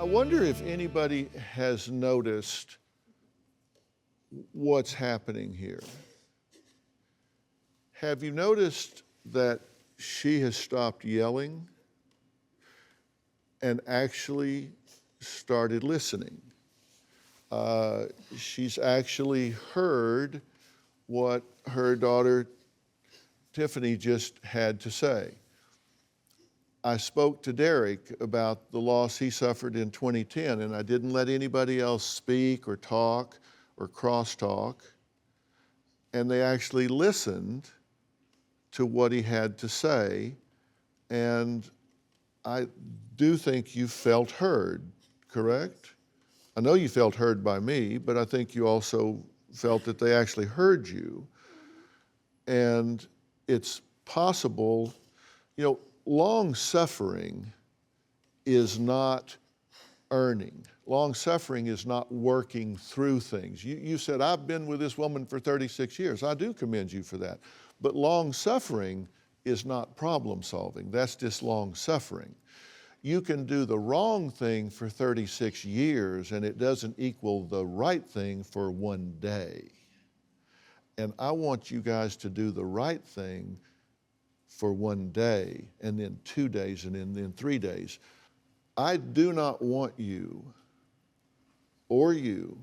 I wonder if anybody has noticed what's happening here. Have you noticed that she has stopped yelling and actually started listening? She's actually heard what her daughter Tiffany just had to say. I spoke to Derek about the loss he suffered in 2010, and I didn't let anybody else speak or talk or crosstalk. And they actually listened to what he had to say. And I do think you felt heard, correct? I know you felt heard by me, but I think you also felt that they actually heard you. And it's possible, long suffering is not earning. Long suffering is not working through things. You said, I've been with this woman for 36 years. I do commend you for that. But long suffering is not problem solving. That's just long suffering. You can do the wrong thing for 36 years and it doesn't equal the right thing for one day. And I want you guys to do the right thing for one day, and then 2 days, and then 3 days. I do not want you or you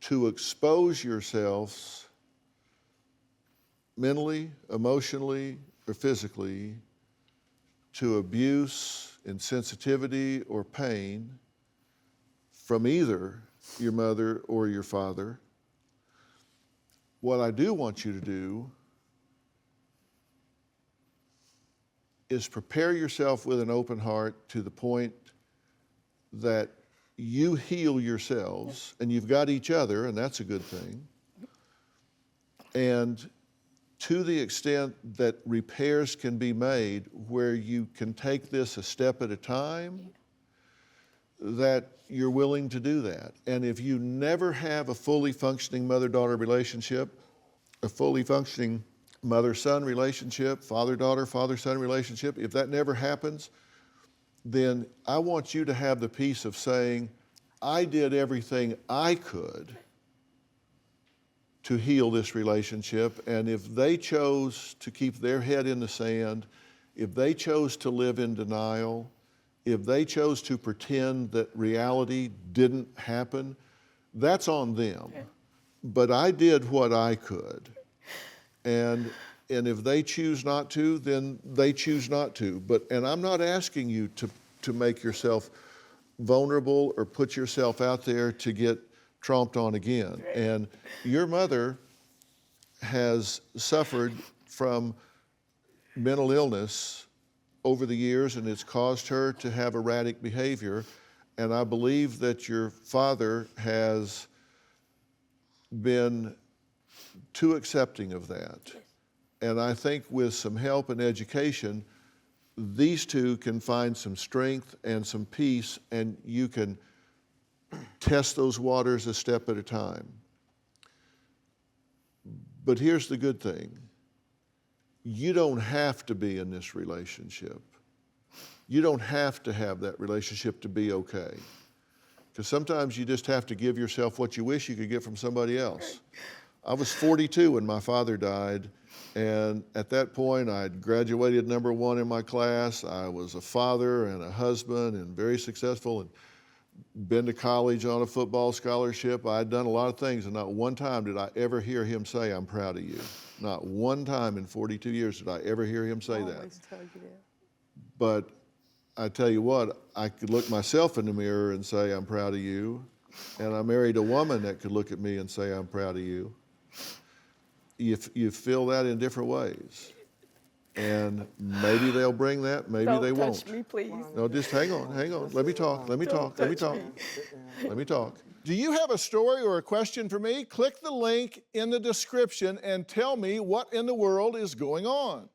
to expose yourselves mentally, emotionally, or physically to abuse, insensitivity, or pain from either your mother or your father. What I do want you to do is prepare yourself with an open heart to the point that you heal yourselves, and you've got each other, and that's a good thing. And to the extent that repairs can be made where you can take this a step at a time, that you're willing to do that. And if you never have a fully functioning mother-daughter relationship, a fully functioning mother-son relationship, father-daughter, father-son relationship, if that never happens, then I want you to have the peace of saying, I did everything I could to heal this relationship, and if they chose to keep their head in the sand, if they chose to live in denial, if they chose to pretend that reality didn't happen, that's on them. Okay. But I did what I could. And if they choose not to, then they choose not to. And I'm not asking you to make yourself vulnerable or put yourself out there to get tromped on again. And your mother has suffered from mental illness over the years, and it's caused her to have erratic behavior. And I believe that your father has been too accepting of that. And I think with some help and education, these two can find some strength and some peace, and you can test those waters a step at a time. But here's the good thing. You don't have to be in this relationship. You don't have to have that relationship to be okay. Because sometimes you just have to give yourself what you wish you could get from somebody else. I was 42 when my father died, and at that point I'd graduated #1 in my class. I was a father and a husband and very successful, and been to college on a football scholarship. I had done a lot of things, and not one time did I ever hear him say, I'm proud of you. Not one time in 42 years did I ever hear him say that. Tell you that. But I tell you what, I could look myself in the mirror and say, I'm proud of you. And I married a woman that could look at me and say, I'm proud of you. You feel that in different ways. And maybe they'll bring that, maybe they won't. Don't touch me, please. No, just hang on. Let me talk. Let me talk. Do you have a story or a question for me? Click the link in the description and tell me what in the world is going on.